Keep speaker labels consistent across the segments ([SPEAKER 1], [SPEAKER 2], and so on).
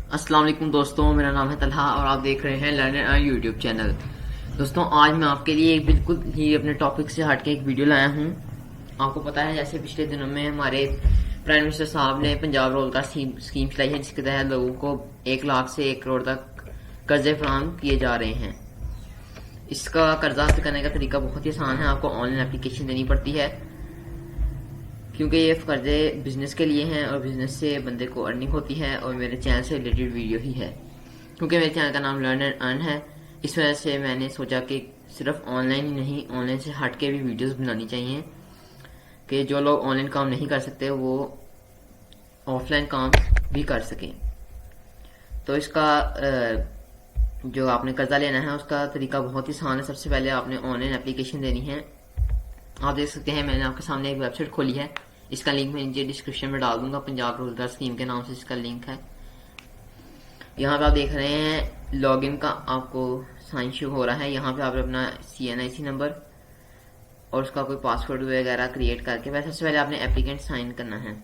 [SPEAKER 1] अस्सलाम वालेकुम दोस्तों, मेरा नाम है तलहा और आप देख रहे हैं लर्नर यूट्यूब चैनल। दोस्तों, आज मैं आपके लिए एक बिल्कुल ही अपने टॉपिक से हटके एक वीडियो लाया हूँ। आपको पता है, जैसे पिछले दिनों में हमारे प्राइम मिनिस्टर साहब ने पंजाब रोजगार स्कीम चलाई है, जिसके तहत लोगों को 1 लाख से 1 करोड़ तक कर्जे फराहम किए जा रहे हैं। इसका कर्जा हासिल करने का तरीका बहुत ही आसान है। आपको ऑनलाइन एप्लीकेशन देनी पड़ती है, क्योंकि ये कर्जे बिजनेस के लिए हैं और बिजनेस से बंदे को अर्निंग होती है। और मेरे चैनल से रिलेटेड वीडियो ही है, क्योंकि मेरे चैनल का नाम लर्न एंड अर्न है। इस वजह से मैंने सोचा कि सिर्फ ऑनलाइन ही नहीं, ऑनलाइन से हट के भी वीडियोस बनानी चाहिए, कि जो लोग ऑनलाइन काम नहीं कर सकते वो ऑफलाइन काम भी कर सकें। तो इसका जो आपने कर्जा लेना है उसका तरीका बहुत ही आसान है। सबसे पहले आपने ऑनलाइन एप्लीकेशन देनी है। आप देख सकते हैं, मैंने आपके सामने एक वेबसाइट खोली है। इसका लिंक मैं नीचे डिस्क्रिप्शन में डाल दूंगा। पंजाब रोजगार स्कीम के नाम से इसका लिंक है। यहाँ पे आप देख रहे हैं लॉगिन का आपको साइन शो हो रहा है। यहाँ पे आपने अपना CNIC नंबर और उसका कोई पासवर्ड वगैरह क्रिएट करके, वैसे सबसे पहले आपने एप्लीकेंट साइन करना है।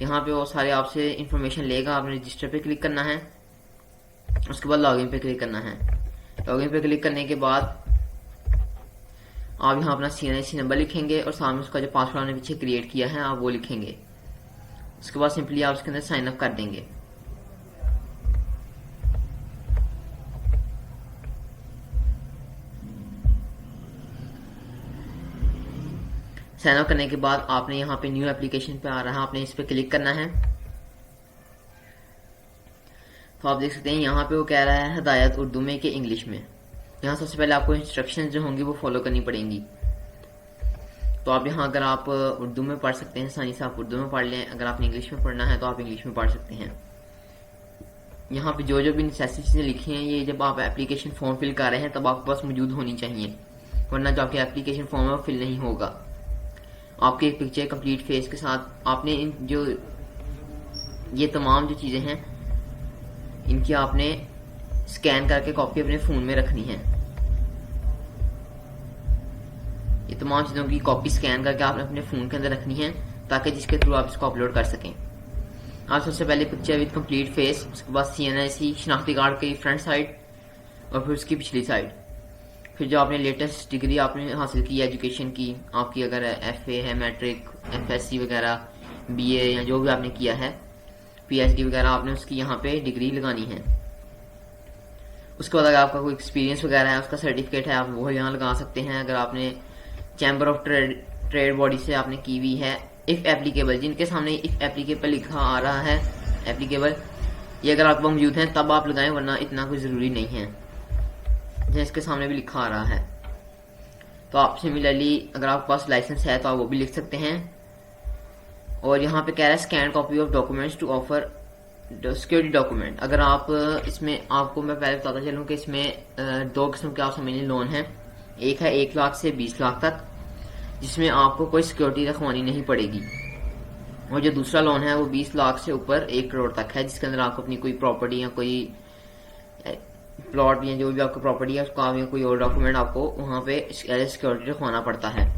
[SPEAKER 1] यहाँ पे वो सारे आपसे इंफॉर्मेशन लेगा। आपने रजिस्टर पे क्लिक करना है, उसके बाद लॉगिन पे क्लिक करना है। लॉगिन पे क्लिक करने के बाद आप यहाँ अपना CNIC नंबर लिखेंगे और सामने उसका जो पासवर्ड आपने पीछे क्रिएट किया है आप वो लिखेंगे। उसके बाद सिंपली आप उसके अंदर साइन अप कर देंगे। साइन अप करने के बाद आपने यहाँ पे न्यू एप्लीकेशन पे आ रहा है, आपने इस पे क्लिक करना है। तो आप देख सकते हैं यहाँ पे वो कह रहा है हिदायत उर्दू में कि इंग्लिश में। यहाँ सबसे पहले आपको इंस्ट्रक्शंस जो होंगी वो फॉलो करनी पड़ेंगी। तो आप यहाँ अगर आप उर्दू में पढ़ सकते हैं, आसानी से आप उर्दू में पढ़ लें। अगर आपने इंग्लिश में पढ़ना है तो आप इंग्लिश में पढ़ सकते हैं। यहाँ पे जो जो भी नेसेसरी चीजें लिखी हैं, ये जब आप एप्लीकेशन फॉर्म फिल कर रहे हैं तब आपके पास मौजूद होनी चाहिए, वरना जो आपके एप्लीकेशन फॉर्म है वो फिल नहीं होगा। आपके एक पिक्चर कंप्लीट फेस के साथ आपने ये तमाम जो चीजें हैं इनकी आपने स्कैन करके कॉपी अपने फोन में रखनी है। ये तमाम चीजों की कॉपी स्कैन करके आपने अपने फोन के अंदर रखनी है, ताकि जिसके थ्रू आप इसको अपलोड कर सकें। आप सबसे पहले पिक्चर विद कंप्लीट फेस, उसके बाद CNIC शनाख्ती कार्ड की फ्रंट साइड और फिर उसकी पिछली साइड, फिर जो आपने लेटेस्ट डिग्री आपने हासिल की एजुकेशन की, आपकी अगर FA है, मैट्रिक, FSC वगैरह, BA या जो भी आपने किया है, PhD वगैरह, आपने उसकी यहाँ पे डिग्री लगानी है। उसके बाद अगर आपका कोई एक्सपीरियंस वगैरह है, उसका सर्टिफिकेट है, आप वो यहाँ लगा सकते हैं। अगर आपने चैम्बर ऑफ ट्रेड बॉडी से आपने की हुई है, इफ एप्लीकेबल, जिनके सामने इफ एप्लीकेबल लिखा आ रहा है, एप्लीकेबल, ये अगर आपको मौजूद है तब आप लगाएं, वरना इतना कोई जरूरी नहीं है। जैसे इसके सामने भी लिखा आ रहा है। तो आप सिमिलरली अगर आपके पास लाइसेंस है तो आप वो भी लिख सकते हैं। और यहाँ पे कह रहा है scan copy of documents to offer security document. अगर आप इसमें, आपको मैं पहले बताता चलूँ कि इसमें 2 किस्म के आप समझ लें लोन है। एक है 1 लाख से 20 लाख तक, जिसमें आपको कोई सिक्योरिटी रखवानी नहीं पड़ेगी। और जो दूसरा लोन है वो 20 लाख से ऊपर 1 करोड़ तक है, जिसके अंदर आपको अपनी कोई प्रॉपर्टी या कोई प्लॉट या जो भी आपकी प्रॉपर्टी है उसका या कोई और डॉक्यूमेंट आपको वहां पे सिक्योरिटी रखवाना पड़ता है।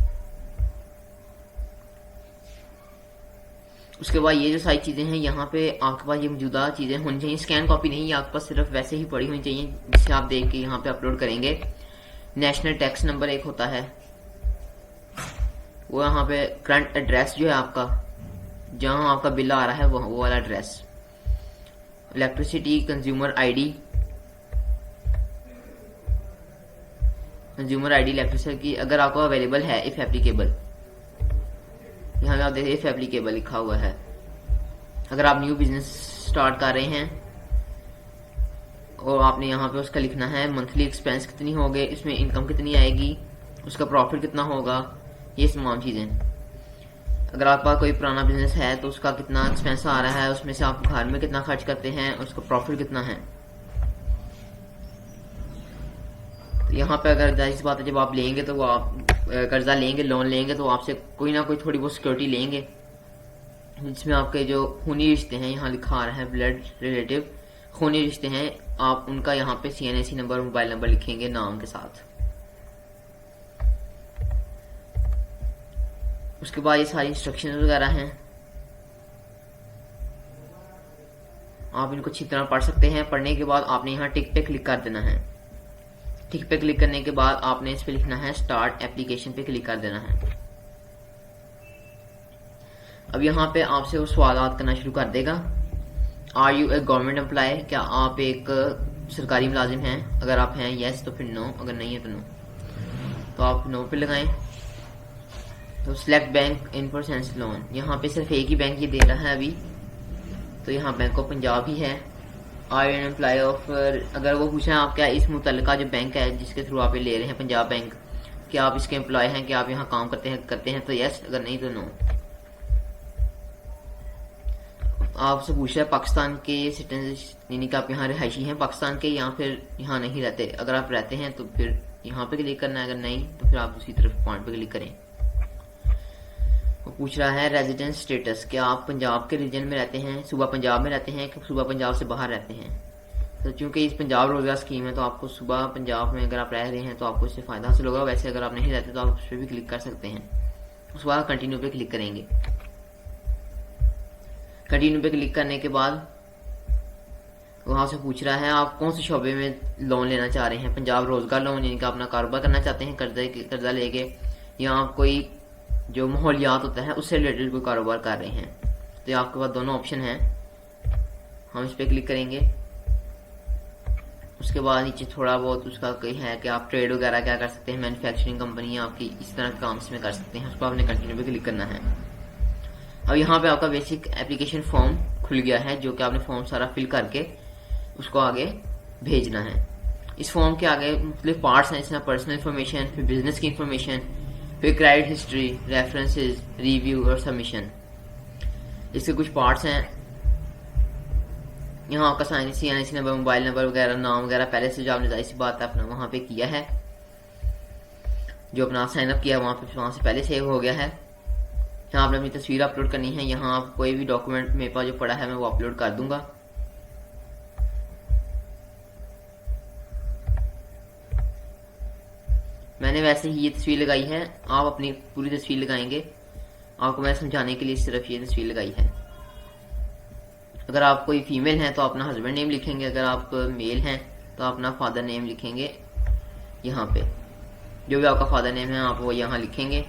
[SPEAKER 1] उसके बाद ये जो सारी चीजें हैं यहाँ पे आपके पास ये मौजूदा चीजें होनी चाहिए। स्कैन कॉपी नहीं, आपके पास सिर्फ वैसे ही पड़ी होनी चाहिए, जिससे आप देख के यहाँ पे अपलोड करेंगे। नेशनल टैक्स नंबर एक होता है, वो यहाँ पे करंट एड्रेस जो है आपका, जहां आपका बिल आ रहा है वो वाला address, electricity consumer ID, electricity की अगर आपको अवेलेबल है, इफ एप्लीकेबल, यहाँ पे आप देखिए इफ एप्लीकेबल लिखा हुआ है। अगर आप न्यू बिजनेस स्टार्ट कर रहे हैं और आपने यहाँ पे उसका लिखना है मंथली एक्सपेंस कितनी होगी, इसमें इनकम कितनी आएगी, उसका प्रॉफिट कितना होगा, ये तमाम चीजें। अगर आपका कोई पुराना बिजनेस है तो उसका कितना एक्सपेंस आ रहा है, उसमें से आप घर में कितना खर्च करते हैं, उसका प्रॉफिट कितना है। तो यहाँ पे अगर जाहिर सी बात है, जब आप लेंगे तो वो आप कर्जा लेंगे, लोन लेंगे तो आपसे कोई ना कोई थोड़ी बहुत सिक्योरिटी लेंगे, जिसमें आपके जो खूनी रिश्ते हैं, यहाँ लिखा आ रहा है ब्लड रिलेटिव खूनी रिश्ते हैं, आप उनका यहाँ पे CNIC नंबर, मोबाइल नंबर लिखेंगे नाम के साथ। उसके बाद ये सारी इंस्ट्रक्शन वगैरह हैं, आप इनको अच्छी तरह पढ़ सकते हैं। पढ़ने के बाद आपने यहाँ टिक पे क्लिक कर देना है। टिक पे क्लिक करने के बाद आपने इस पे लिखना है स्टार्ट एप्लीकेशन पे क्लिक कर देना है। अब यहाँ पे आपसे वो सवाल करना शुरू कर देगा। Are you a government employ, क्या आप एक सरकारी मुलाजिम हैं? अगर आप हैं यस तो फिर नो, अगर नहीं है तो नो, तो आप नो पे लगाएं। तो सिलेक्ट बैंक इन परसेंट लोन, यहाँ पे सिर्फ एक ही बैंक ये दे रहा है अभी, तो यहाँ बैंक ऑफ पंजाब ही है। आर एन एम्प्लॉय ऑफ, अगर वो पूछे आप क्या इस मुतल्लिका जो बैंक है जिसके थ्रू आप ये ले रहे हैं पंजाब बैंक, क्या आप इसके एम्प्लॉय हैं, क्या आप यहाँ काम करते हैं तो यस, अगर नहीं तो नो। आपसे पूछा है पाकिस्तान के सिटीजन, यानी कि आप यहाँ रिहायशी हैं पाकिस्तान के या फिर यहाँ नहीं रहते। अगर आप रहते हैं तो फिर यहाँ पे क्लिक करना है, अगर नहीं तो फिर आप दूसरी तरफ पॉइंट पे क्लिक करें। वो पूछ रहा है रेजिडेंस स्टेटस, क्या आप पंजाब के रीजन में रहते हैं, सूबा पंजाब में रहते हैं कि सूबा पंजाब से बाहर रहते हैं। तो चूंकि इस पंजाब रोजगार स्कीम है तो आपको सूबा पंजाब में अगर आप रह रहे हैं तो आपको इससे फायदा हासिल होगा। वैसे अगर आप नहीं रहते तो आप उस पर भी क्लिक कर सकते हैं। उसके बाद कंटिन्यू पे क्लिक करेंगे। कंटिन्यू पे क्लिक करने के बाद वहां से पूछ रहा है आप कौन से शोबे में लोन लेना चाह रहे हैं। पंजाब रोजगार लोन, यानी कि अपना कारोबार करना चाहते हैं कर्जा लेके, या आप कोई जो माहौलियात होता है उससे रिलेटेड कोई कारोबार कर रहे हैं। तो ये आपके पास दोनों ऑप्शन हैं। हम इस पे क्लिक करेंगे। उसके बाद नीचे थोड़ा बहुत उसका कोई है कि आप ट्रेड वगैरह क्या कर सकते हैं, मैन्युफैक्चरिंग कंपनी आपकी इस तरह के काम इसमें कर सकते हैं। उसको आपने कंटिन्यू पे क्लिक करना है। अब यहाँ पे आपका बेसिक एप्लीकेशन फॉर्म खुल गया है, जो कि आपने फॉर्म सारा फिल करके उसको आगे भेजना है। इस फॉर्म के आगे मुख्तलिफ पार्ट्स हैं, इसमें पर्सनल इन्फॉर्मेशन, फिर बिजनेस की इन्फॉर्मेशन, फिर क्रेडिट हिस्ट्री, रेफरेंसेस, रिव्यू और सबमिशन। इसके कुछ पार्ट्स हैं। यहाँ आपका CNIC नंबर, मोबाइल नंबर वगैरह, नाम वगैरह पहले से जो आपने जाहिर सी बात है अपना वहां पे किया है, जो अपना साइन अप किया वहां से पहले सेव हो गया है। यहाँ आपने अपनी तस्वीर अपलोड करनी है। यहाँ आप कोई भी डॉक्यूमेंट मेरे पास जो पड़ा है मैं वो अपलोड कर दूंगा। मैंने वैसे ही ये तस्वीर लगाई है, आप अपनी पूरी तस्वीर लगाएंगे। आपको मैं समझाने के लिए सिर्फ ये तस्वीर लगाई है। अगर आप कोई फीमेल हैं तो अपना हस्बैंड नेम लिखेंगे, अगर आप मेल हैं तो अपना फादर नेम लिखेंगे। यहाँ पे जो भी आपका फादर नेम है आप वो यहाँ लिखेंगे।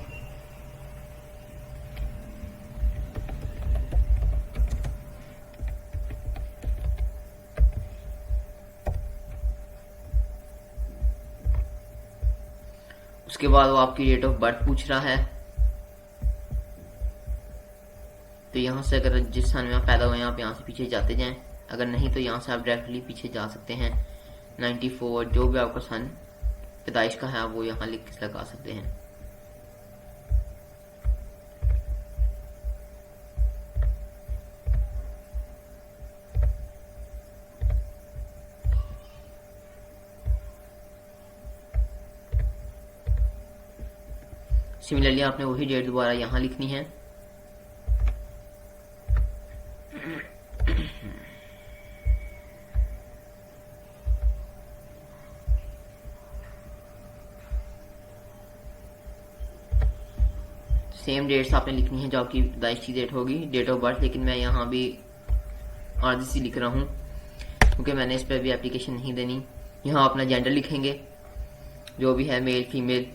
[SPEAKER 1] उसके बाद वो आपकी डेट ऑफ बर्थ पूछ रहा है, तो यहाँ से अगर जिस सन में आप पैदा हुए हैं आप यहाँ से पीछे जाते जाएं, अगर नहीं तो यहाँ से आप डायरेक्टली पीछे जा सकते हैं। 94 जो भी आपका सन पैदाइश का है आप वो यहाँ लगा सकते हैं। सिमिलरली आपने वही डेट दोबारा यहाँ लिखनी है। सेम डेट्स आपने लिखनी है जो आपकी पैदाइश की डेट होगी, डेट ऑफ बर्थ। लेकिन मैं यहाँ भी RGC लिख रहा हूँ क्योंकि मैंने इस पर भी एप्लीकेशन नहीं देनी। यहाँ अपना जेंडर लिखेंगे, जो भी है मेल फीमेल।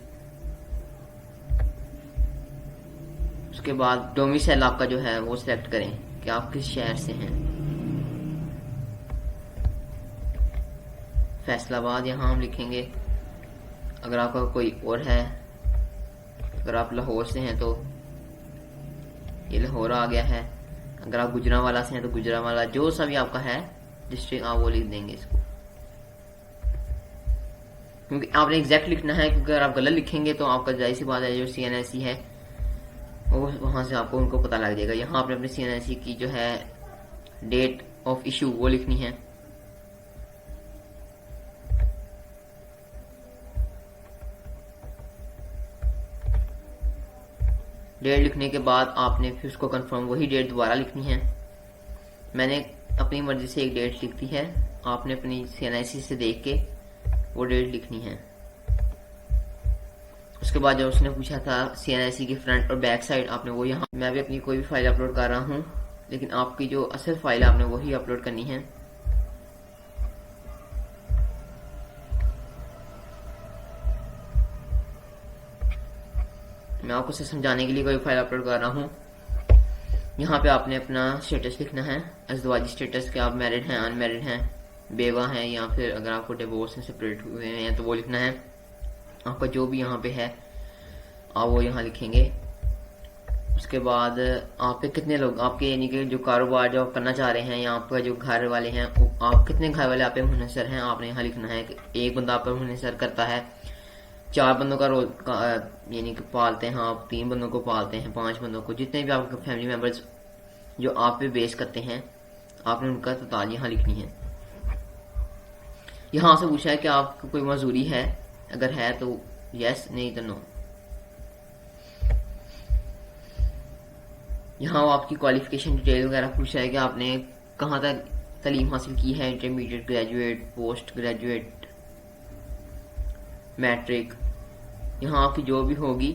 [SPEAKER 1] उसके बाद डोमिसाइल आपका जो है वो सिलेक्ट करें कि आप किस शहर से हैं। फैसलाबाद यहाँ हम लिखेंगे। अगर आपका कोई और है, अगर आप लाहौर से हैं तो ये लाहौर आ गया है। अगर आप गुजरांवाला से हैं तो गुजरांवाला, जो सा भी आपका है डिस्ट्रिक्ट आप वो लिख देंगे इसको, क्योंकि आपने एग्जैक्ट लिखना है। क्योंकि अगर आप गलत लिखेंगे तो आपका जाहिर सी बात है जो CNIC है वो वहां से आपको उनको पता लग जाएगा। यहाँ आपने अपने CNIC की जो है डेट ऑफ इशू वो लिखनी है। डेट लिखने के बाद आपने फिर उसको कंफर्म वही डेट दोबारा लिखनी है। मैंने अपनी मर्जी से एक डेट लिख दी है, आपने अपनी CNIC से देख के वो डेट लिखनी है। उसके बाद जो उसने पूछा था CNIC की फ्रंट और बैक साइड, आपने वो यहाँ, मैं भी अपनी कोई भी फाइल अपलोड कर रहा हूँ, लेकिन आपकी जो असल फाइल है आपने वही अपलोड करनी है। मैं आपको इसे समझाने के लिए कोई फाइल अपलोड कर रहा हूँ। यहाँ पे आपने अपना स्टेटस लिखना है, अज़दवाजी स्टेटस, के आप मैरिड हैं, अनमैरिड हैं, बेवा हैं, या फिर अगर आपको डिवोर्स में सेपरेट हुए हैं तो वो लिखना है। आपका जो भी यहाँ पे है आप वो यहाँ लिखेंगे। उसके बाद आप पे कितने लोग आपके, यानी कि जो कारोबार जो आप करना चाह रहे हैं, या आपका जो घर वाले हैं, आप कितने घर वाले आप पे मुनहसर हैं, आपने यहाँ लिखना है कि एक बंदा आप पर मुनहसर करता है, 4 बंदों का रोल यानी कि पालते हैं आप, 3 बंदों को पालते हैं, 5 बंदों को, जितने भी आपके फैमिली मेंबर्स जो आप पे बेस करते हैं, आपने उनका तादाद यहाँ लिखनी है। यहाँ से पूछा है कि आपको कोई मजदूरी है, अगर है तो यस, नहीं तो नो। यहाँ वो आपकी क्वालिफिकेशन डिटेल वगैरह पूछा है कि आपने कहाँ तक तालीम हासिल की है, intermediate, graduate, post graduate, matric. यहाँ आपकी जो भी होगी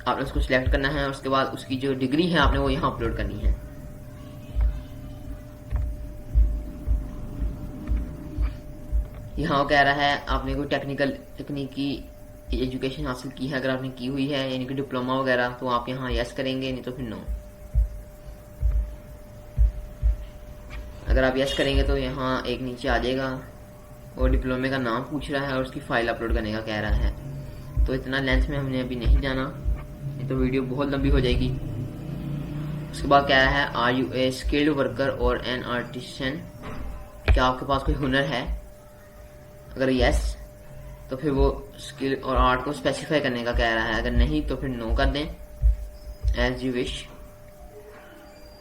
[SPEAKER 1] आपने उसको सिलेक्ट करना है। उसके बाद उसकी जो डिग्री है आपने वो यहाँ अपलोड करनी है। यहाँ वो कह रहा है आपने कोई तकनीकी एजुकेशन हासिल की है, अगर आपने की हुई है यानी कि डिप्लोमा वगैरह, तो आप यहाँ यस करेंगे, नहीं तो फिर नो। अगर आप यस करेंगे तो यहाँ एक नीचे आ जाएगा और डिप्लोमे का नाम पूछ रहा है और उसकी फाइल अपलोड करने का कह रहा है। तो इतना लेंथ में हमने अभी नहीं जाना, ये तो वीडियो बहुत लंबी हो जाएगी। उसके बाद कह रहा है are you a skilled worker और एन आर्टिशन, क्या आपके पास कोई हुनर है। अगर यस तो फिर वो स्किल और आर्ट को स्पेसिफाई करने का कह रहा है, अगर नहीं तो फिर नो कर दें, एज यू विश।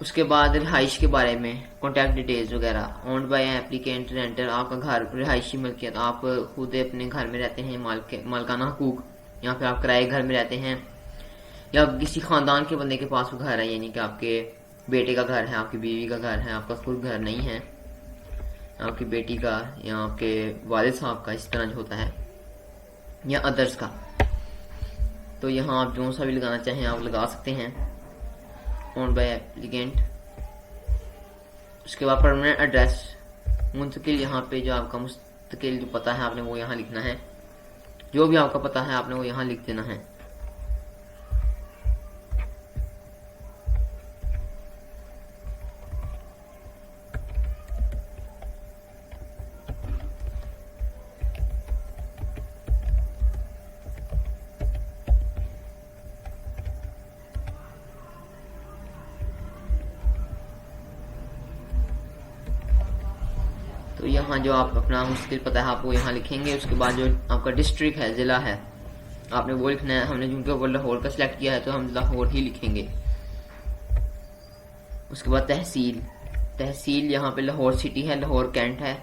[SPEAKER 1] उसके बाद रिहाइश के बारे में, कॉन्टैक्ट डिटेल्स वगैरह, ओन्ड बाय एप्लीकेंट, रेंटर, आपका घर रिहायशी मिल्कियत, आप खुद अपने घर में रहते हैं, मालकाना हकूक, या फिर आप किराए घर में रहते हैं, या किसी खानदान के बंदे के पास वो घर है, यानी कि आपके बेटे का घर है, आपकी बीवी का घर है, आपका खुद घर नहीं है, आपकी बेटी का या आपके वालिद साहब का, इस तरह जो होता है, या अदर्स का। तो यहाँ आप जो सा भी लगाना चाहें आप लगा सकते हैं, ओन्ड बाय एप्लीकेंट। उसके बाद परमानेंट एड्रेस, मुंतकिल, यहाँ पे जो आपका मुस्तकिल जो पता है आपने वो यहाँ लिखना है, जो भी आपका पता है आपने वो यहाँ लिख देना है। तो यहाँ जो आप अपना मुश्किल पता है आप वो यहाँ लिखेंगे। उसके बाद जो आपका डिस्ट्रिक्ट है, जिला है, आपने वो लिखना है। हमने जिनके ऊपर लाहौर का सिलेक्ट किया है तो हम लाहौर ही लिखेंगे। उसके बाद तहसील यहाँ पे लाहौर सिटी है, लाहौर कैंट है,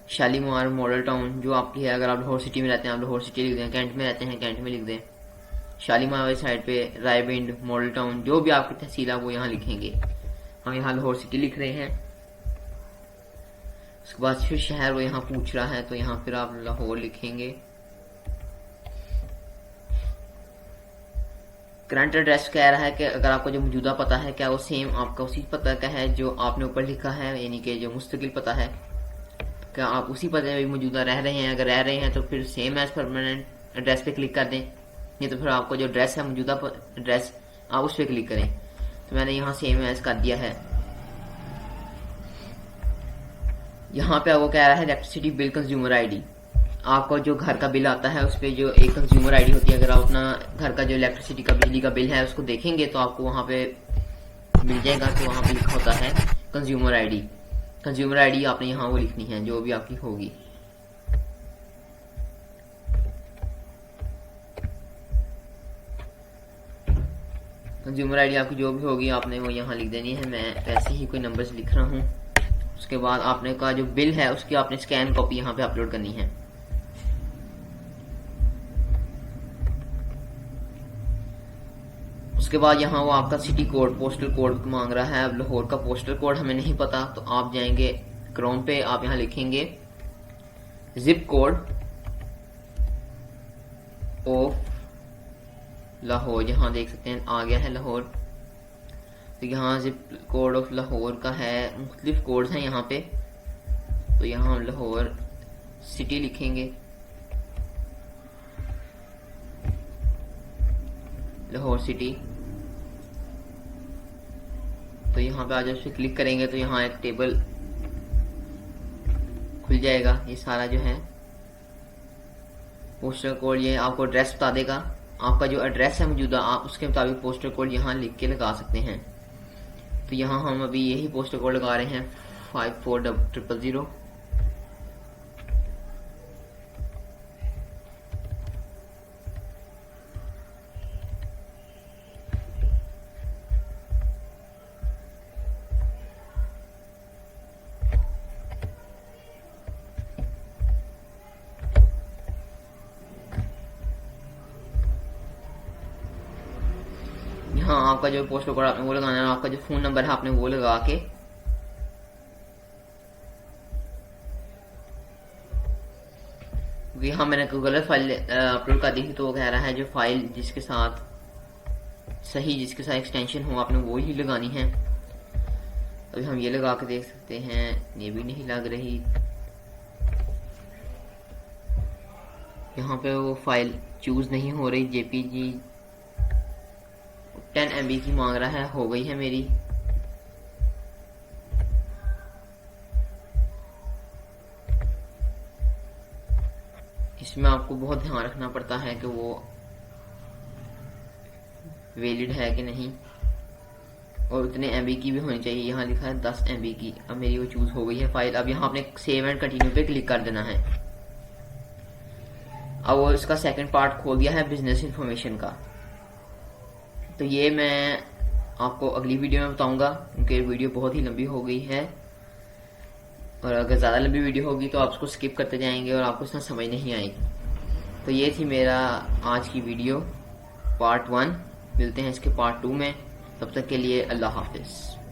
[SPEAKER 1] शालीमार मॉडल टाउन जो आपकी है। अगर आप लाहौर सिटी में रहते हैं आप लाहौर सिटी लिख दें, कैंट में रहते हैं कैंट में लिख दें। शालीमार वाली साइड पे रायबिंड मॉडल टाउन, जो भी आपकी तहसील है वो यहाँ लिखेंगे। हम यहाँ लाहौर सिटी लिख रहे हैं। उसके बाद फिर शहर वो यहाँ पूछ रहा है तो यहाँ फिर आप लाहौर लिखेंगे। करंट एड्रेस कह रहा है कि अगर आपका जो मौजूदा पता है क्या वो सेम आपका उसी पता का है जो आपने ऊपर लिखा है, यानी कि जो मुस्तकिल पता है, क्या आप उसी पते में मौजूदा रह रहे हैं। अगर रह रहे हैं तो फिर सेम एज परमानेंट एड्रेस पे क्लिक कर दें, नहीं तो फिर आपको जो एड्रेस है मौजूदा एड्रेस आप उस पर क्लिक करें। तो मैंने यहाँ सेम एज कर दिया है। यहाँ पे वो कह रहा है इलेक्ट्रिसिटी बिल कंज्यूमर आईडी, आपको जो घर का बिल आता है उस पर जो एक कंज्यूमर आईडी होती है। अगर आप अपना घर का जो इलेक्ट्रिसिटी का बिजली का बिल है उसको देखेंगे तो आपको वहां पे मिल जाएगा कि वहां पे लिखा होता है कंज्यूमर आईडी। कंज्यूमर आईडी आपने यहाँ वो लिखनी है जो भी आपकी होगी। कंज्यूमर आईडी आपकी जो भी होगी आपने वो यहाँ लिख देनी है। मैं ऐसे ही कोई नंबर्स लिख रहा हूँ। उसके बाद आपने का जो बिल है उसकी आपने स्कैन कॉपी यहाँ पे अपलोड करनी है। उसके बाद यहाँ वो आपका सिटी कोड, पोस्टल कोड मांग रहा है। अब लाहौर का पोस्टल कोड हमें नहीं पता तो आप जाएंगे क्रोम पे, आप यहाँ लिखेंगे जिप कोड ऑफ लाहौर, यहाँ देख सकते हैं आ गया है लाहौर। तो यहाँ जिप कोड ऑफ लाहौर का है, मुख्तलिफ कोड्स हैं यहाँ पे। तो यहाँ हम लाहौर सिटी लिखेंगे, लाहौर सिटी। तो यहाँ पे आज जब क्लिक करेंगे तो यहाँ एक टेबल खुल जाएगा। ये सारा जो है पोस्टल कोड, ये आपको एड्रेस बता देगा। आपका जो एड्रेस है मौजूदा, आप उसके मुताबिक पोस्टल कोड यहाँ लिख के लगा सकते हैं। तो यहाँ हम अभी यही पोस्टल कोड लगा रहे हैं 54000। हाँ, आपका जो पोस्टल कोड आपने वो लगाना है, आपका जो फोन नंबर है आपने वो लगा के यहाँ मैंने गलत फाइल अपलोड कर दी थी, तो वो कह रहा है जो फाइल जिसके साथ जिसके साथ एक्सटेंशन हो आपने वो ही लगानी है। अभी हम ये लगा के देख सकते हैं, ये भी नहीं लग रही। यहाँ पे वो फाइल चूज नहीं हो रही, जेपीजी 10 MB की मांग रहा है, हो गई है मेरी। इसमें आपको बहुत ध्यान रखना पड़ता है कि वो वैलिड है कि नहीं, और उतने MB की भी होनी चाहिए। यहाँ लिखा है 10 MB की। अब मेरी वो चूज हो गई है फाइल। अब यहाँ आपने सेव एंड कंटिन्यू पे क्लिक कर देना है। अब वो इसका सेकंड पार्ट खोल दिया है बिजनेस इंफॉर्मेशन का। तो ये मैं आपको अगली वीडियो में बताऊंगा, क्योंकि वीडियो बहुत ही लंबी हो गई है, और अगर ज़्यादा लंबी वीडियो होगी तो आप उसको स्किप करते जाएंगे और आपको इसमें समझ नहीं आएगी। तो ये थी मेरा आज की वीडियो पार्ट 1। मिलते हैं इसके पार्ट 2 में। तब तक के लिए अल्लाह हाफिज़।